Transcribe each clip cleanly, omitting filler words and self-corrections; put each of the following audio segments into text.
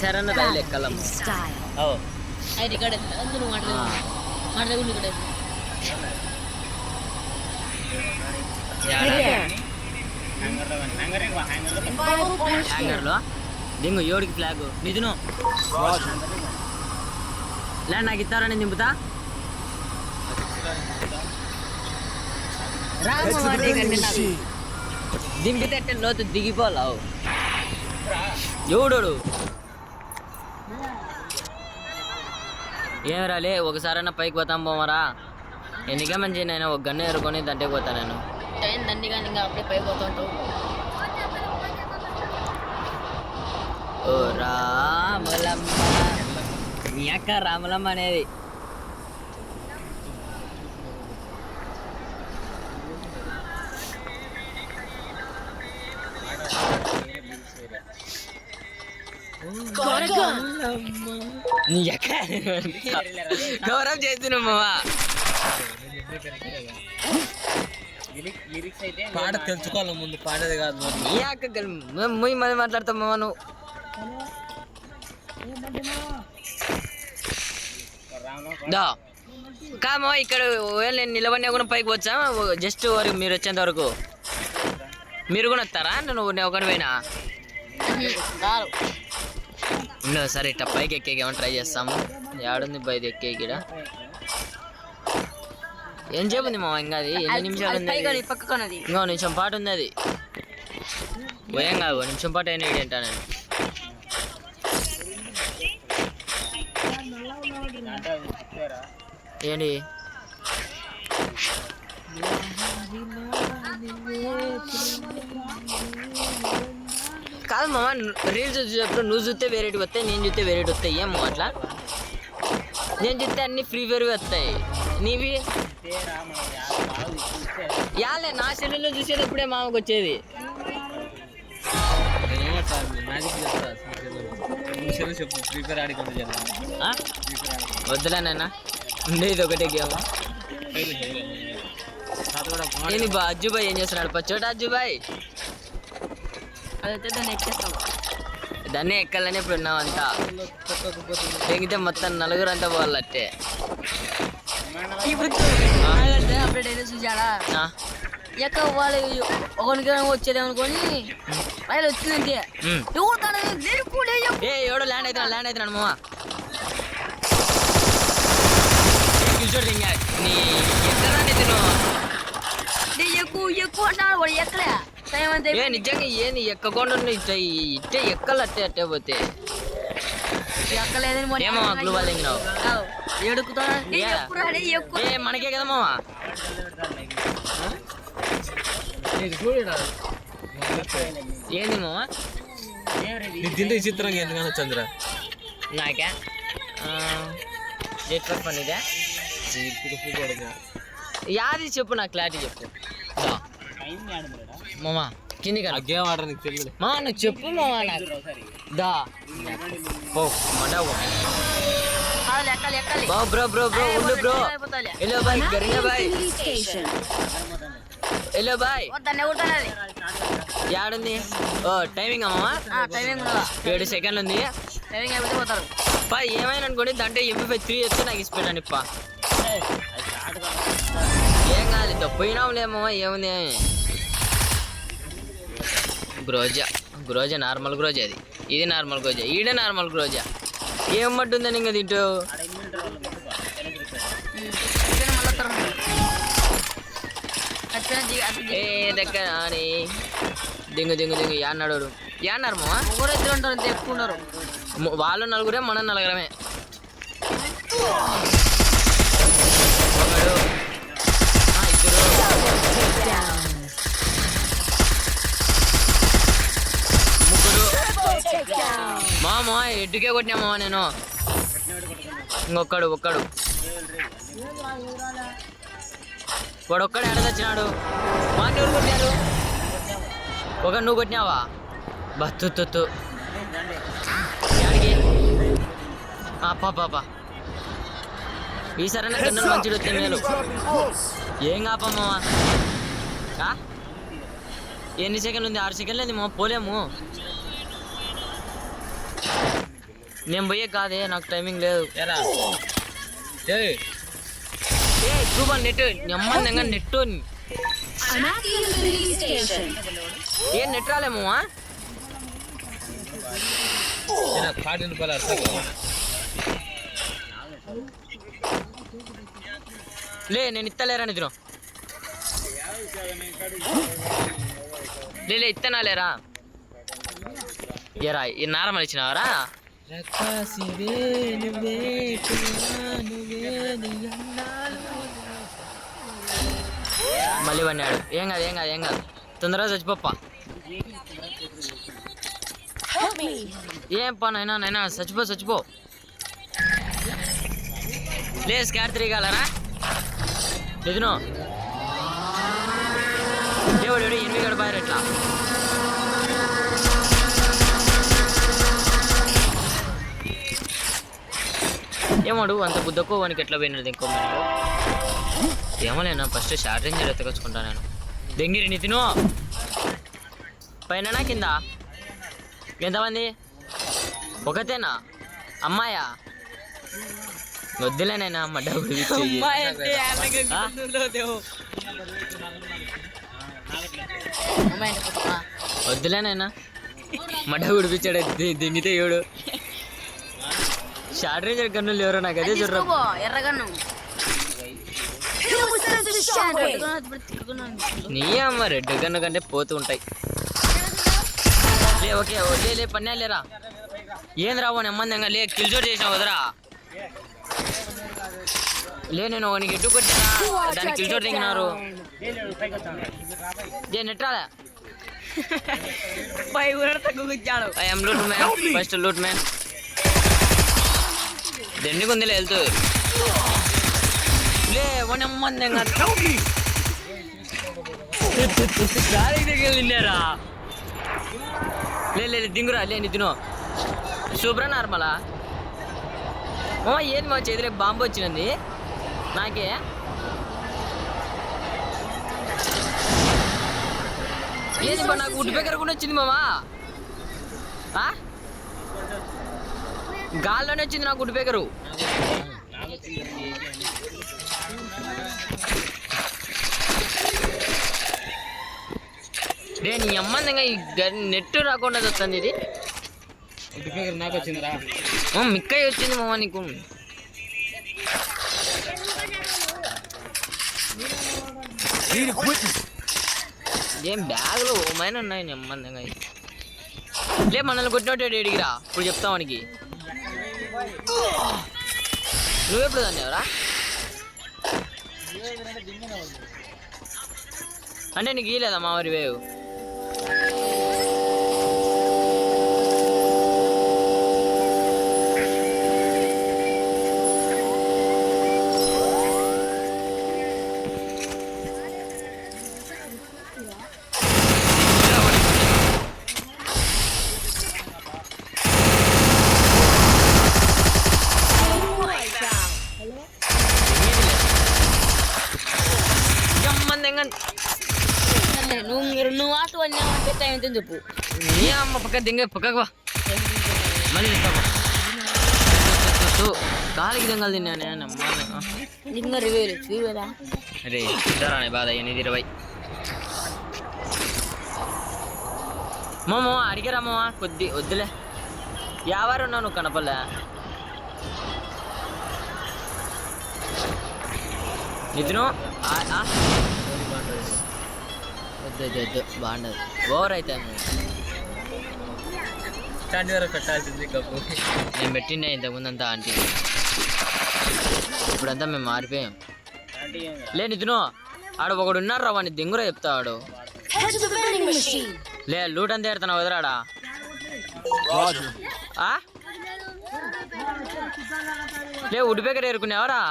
ఈసారన్నా రైలు ఎక్కాలమ్మ. హ్యాంగర్లో దింగు ఏడికి flag నిజను land నాకు ఇస్తారా నేను దింపుతా. దింపితే అంటే లోతు దిగిపోలావు ఎవడు ఏం రాలే. ఒకసారైనా పైకి పోతాం పోమరా. ఎన్నికే మంచి నేను ఒక గన్ను ఎరుకొని దంటే పోతా నేను. దండి కానీ ఇంకా అప్పుడే పైకి పోతుంటావు. ఓ రామలమ్మ నీ అక్క రామలమ్మ అనేది. నీ అక్క గౌరవం చేస్తున్నామ్మా. పాట తెలుసుకోవాలి ముందు, పాడేది కాదు. నీ అక్క ముయ్యి మళ్ళీ మాట్లాడతామమ్మా నువ్వు. కామో ఇక్కడ నేను నిలబడినా కూడా పైకి వచ్చా. జస్ట్ వరకు మీరు వచ్చేంత వరకు మీరు కూడా వస్తారా? నువ్వు ఒకటి పోయినా ఉండవు. సరే ఇట్లా పైకి ఎక్కేకి ఏమైనా ట్రై చేస్తాము. ఏడుంది బయట ఎక్కేకి? ఏం చెప్పింది మా ఇంకా అది ఎన్ని నిమిషాలు ఉంది? ఇంకో నిమిషం పాటు ఉంది. అది భయం కాదు, నిమిషం పాటు అయినా ఏంటా నేను. ఏంటి కాదు మామ, రీల్స్ చూసేటప్పుడు నువ్వు చూస్తే వేరేటి వస్తాయి, నేను చూస్తే వేరేటి వస్తాయి. ఏమో అట్లా నేను చూస్తే అన్ని ఫ్రీ ఫైర్ వస్తాయి. నీవి యాలే నా సెల్లులో చూసేటప్పుడే మామకు వచ్చేది. వద్దులేనన్నా ఉండేది ఒకటే గేమ్. ఏంది బా అజ్జుబాయ్ ఏం చేస్తున్నాడు? పచ్చోట అజ్జుబాయ్ అదైతే దాన్ని ఎక్కేస్తాం. దాన్ని ఎక్కాలని ఇప్పుడు ఉన్నామంతా. ఎగితే మొత్తం నలుగురు అంతా పోవాలంటే. అప్డేట్ అయితే చూసాడా? ఎక్క వాళ్ళు ఒకరికి వచ్చేదేమనుకొని రైలు వచ్చిందంటే ఎవడో ల్యాండ్ అవుతున్నాడు మామ. నీ ఎక్కడాన్ని తిను ఎక్కువ అంటాడు ఎక్కలే. ఏ నిజంగా ఏంది ఎక్కకుండా ఇట్టే ఎక్కలు అట్టే అట్టే పోతే ఏమో క్లూ వాళ్ళు ఎంగినావు ఏ మనకే కదా మావా. ఏంది మావా తింటే చిత్రంగా ఎందుకన్నా చంద్ర నాకే పనిదే యాది చెప్పు, నాకు క్లారిటీ చెప్పు మామా. కింది కదా గేమ్ ఆడరా నీకు తెలియదు మా, నువ్వు చెప్పు మామా. నాకు దా బ్రో బ్రో బ్రో ఉండు బ్రో. హలో బాయ్ గరింగా బాయ్. హలో బాయ్ యాడుంది? ఓ టైమింగ్ అమ్మా 7 సెకండ్లు ఉంది. పా ఏమైనా అనుకోండి దాంట్లో MP5 3 వస్తే నాకు ఇసి పెట్టండి. పా ఏం కాదు పోయినాంలేమో. ఏముంది గ్రోజా నార్మల్ గ్రోజా. ఇది నార్మల్ గ్రోజా, ఈడే నార్మల్ గ్రోజా. ఏం మట్టుందని ఇంకా తింటూ దగ్గర అని దింగు దింగు దింగు. యాన్నాడు యాన్నారు మామ. ఊరిద్దరు ఉంటారు అంతే, ఎక్కువ ఉన్నారు. వాళ్ళు నలుగురే, మనం నలుగురమే. మామ ఎడ్డుకే కొట్టినా మామ నేను. ఇంకొక్కడు వాడు ఒక్కడు ఎడ తెచ్చినాడు. వాడిని ఎవరు కొట్టారు? ఒక నువ్వు కొట్టినావా? బత్తు యాడికి పాపా ఈసారైనా కన్నులు మంచిగా వస్తే మేలు. ఏం కాపమ్మా. ఎన్ని సెకండ్లు ఉంది? 6 సెకండ్లు ఉంది మా. పోలేము. నేను పోయే కాదే, నాకు టైమింగ్ లేదు. ఏరా ఏ చూపా నెట్ నెమ్మందంగా నెట్ ఏం నెట్ రాలేమో పాటిన పలు అర్థం లే, నేను ఇత్తలేరా నిద్ర లే ఇత్తనా లేరా ఏరా ఈ నారమల్ ఇచ్చినావరా మళ్ళీ పన్నాడు. ఏం కాదు తొందరగా చచ్చిపోప్పా. ఏం పా నైనా చచ్చిపో లే. స్కార్ 3 కాలరా ఎదును దేవుడు 8 గడ బాయర్ ఎట్లా ఏమోడు అంత బుద్ధకో వానికి ఎట్లా పోయినది ఇంకో ఏమోలేనా. ఫస్ట్ షార్ట్ రేంజర్ ఎత్తకొచ్చుకుంటా నేను. దెంగిరి నితిను పైన కింద ఎంతమంది? ఒకతేనా? అమ్మాయా? వద్దులేనైనా అమ్మ డబ్బులు వద్దులేనైనా మడ్డ ఉడిపించాడు దింగితే ఏడు. షార్ట్ రేంజర్ గన్నులు ఎవరో నాకు అదే చూడరు. ఎర్రగన్ను నీ అమ్మ రెడ్ గన్ను కంటే పోతూ ఉంటాయి. లే ఓకే లే పన్నా లేరా. ఏం రావు నెమ్మందంగా లే. కిల్జోర్ చేసినావు వదరా. లే నేను నీకు ఎడ్డు కొట్టానా దానికి కిల్జోర్ దిగినారు. నెట్రాలే I'm loot man. First loot man దండికి ఉందిలే వెళ్తూ లే వనమ్మందంగా గాలికి దగ్గర తిన్నారా. లే దింగురా లే నితిను. సూపరా నార్మలా ఏంది మా చేతిలోకి బాంబు వచ్చినది నాకే. ఏంది బా నాకు ఉడ్డు పేకర కూడా వచ్చింది మామా. గాల్లోనే వచ్చింది నాకు ఉడ్డు పేకరు. నీ అమ్మందంగా ఈ నెట్ రాకుండా వస్తుంది. ఇది నాకు వచ్చిందిరా. మిక్కయ్య వచ్చింది మామ నీకు. ఏం బ్యాగ్లో ఓమైన ఉన్నాయి నెమ్మందంగా. లే మనల్ని కొట్టినట్టు ఎడిగిరా ఇప్పుడు చెప్తా వానికి. నువ్వెప్పుడు దాన్ని ఎవరా అంటే నీకు ఇయలేదా మా వారి వేవ్? నువ్వు ఆట అంటే టైం అయితే చెప్పు. నీ అమ్మ పక్క దింగ పక్కకు మళ్ళీ చెప్తామా. కాలికి దింగలు తిన్నానే ఇంకా రివ్యూ చూడరా. అరే ఇద్దరానే బాధ 8:20. మామ అడిగారా మామ కొద్ది వద్దులే. యావారు ఉన్నావు నువ్వు కనపలే. నితిను వద్దు బాగుండదు. ఓవర్ అయితే పెట్టాల్సింది కప్పు. నేను పెట్టిండే ఇంతకుముందంతా ఆంటీ. ఇప్పుడంతా మేము మారిపోయాం. లే నితిను ఆడు ఒకడు ఉన్నారు రా వాడిని దింగురా చెప్తాడు. లే లూట్ అంతా ఎడతాను వదరాడా. లే ఉడ్డు పేకర ఏరుకునేవారా.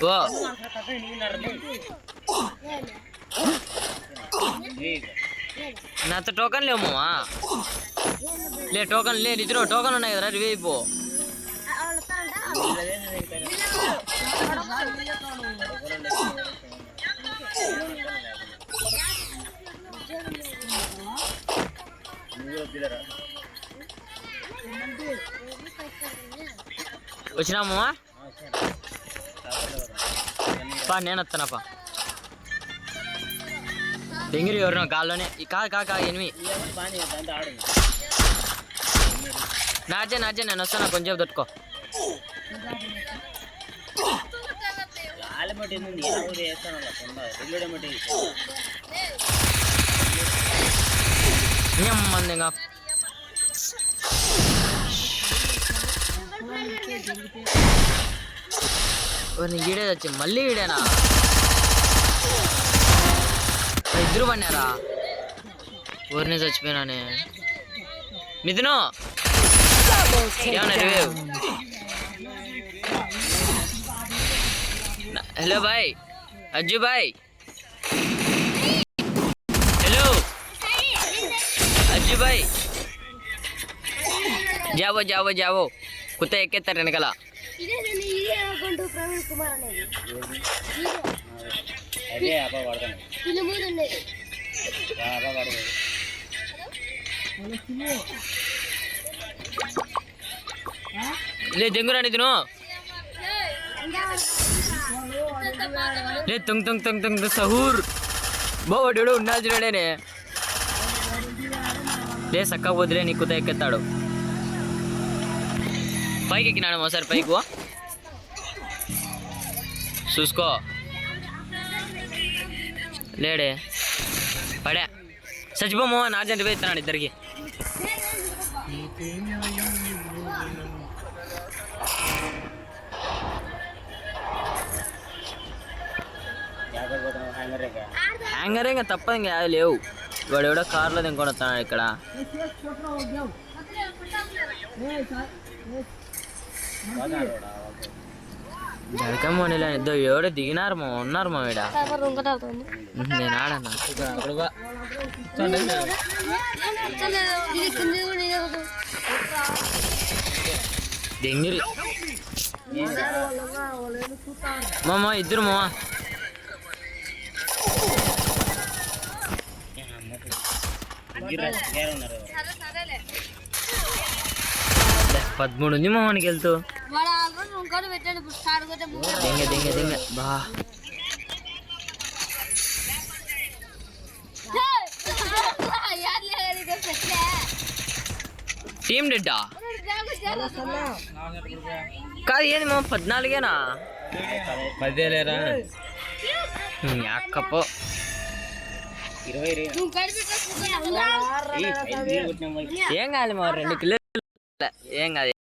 ఓ నాతో టోకన్ లేవు మామా. లే టోకన్ లే నితిను టోకన్ ఉన్నాయి కదరా రివే అయిపో. వచ్చినా మామ పా నేను వస్తానప్పా డెంగిరి ఎవరినో గాల్లోనే కాదు ఎనిమి నార్జే నేను వస్తాను కొంచెం తట్టుకో మందిగా ఈడే వచ్చి మళ్ళీ ఈడేనా ఇద్దరు పడినారా ఊరినే చచ్చిపోయినానే మిథును ఏమన్నా రివ్యూ हेलो भाई अज्जू भाई हेलो अज्जू भाई जाओ कुत्ता ఎక్కేస్తారు వెనకాల లే దెంగురాని తిను లే తుంగ్ సహూర్ బావాడు ఉండాలి చూడనే లే సక్క వదిలే నీ కుత ఎక్కెత్తాడు పైకి ఎక్కినాడు ఒకసారి పైకి చూసుకో లేడే పడే చచ్చిపోమో నార్జెంట్ పోయిస్తున్నాడు ఇద్దరికి హ్యాంగర్ ఇంకా తప్ప ఇంకా లేవు వాడు ఎవడో కార్లో దింకొని వస్తున్నాడు ఇక్కడ జరకమ్మో ఇద్దరు ఎవడో దిగినారు మా ఉన్నారు మా వీడ నేను ఆడన్నా దెంగిరి మామ ఇద్దరు మామ 13 ఉంది మొహానికి వెళ్తూ దింగ బా టీం డెడ్డా కాదు ఏంది మా 14ఏనా 10 లేరా యాకపో 20 ఏం కాదు మా 2 కిలో ఏం కాదు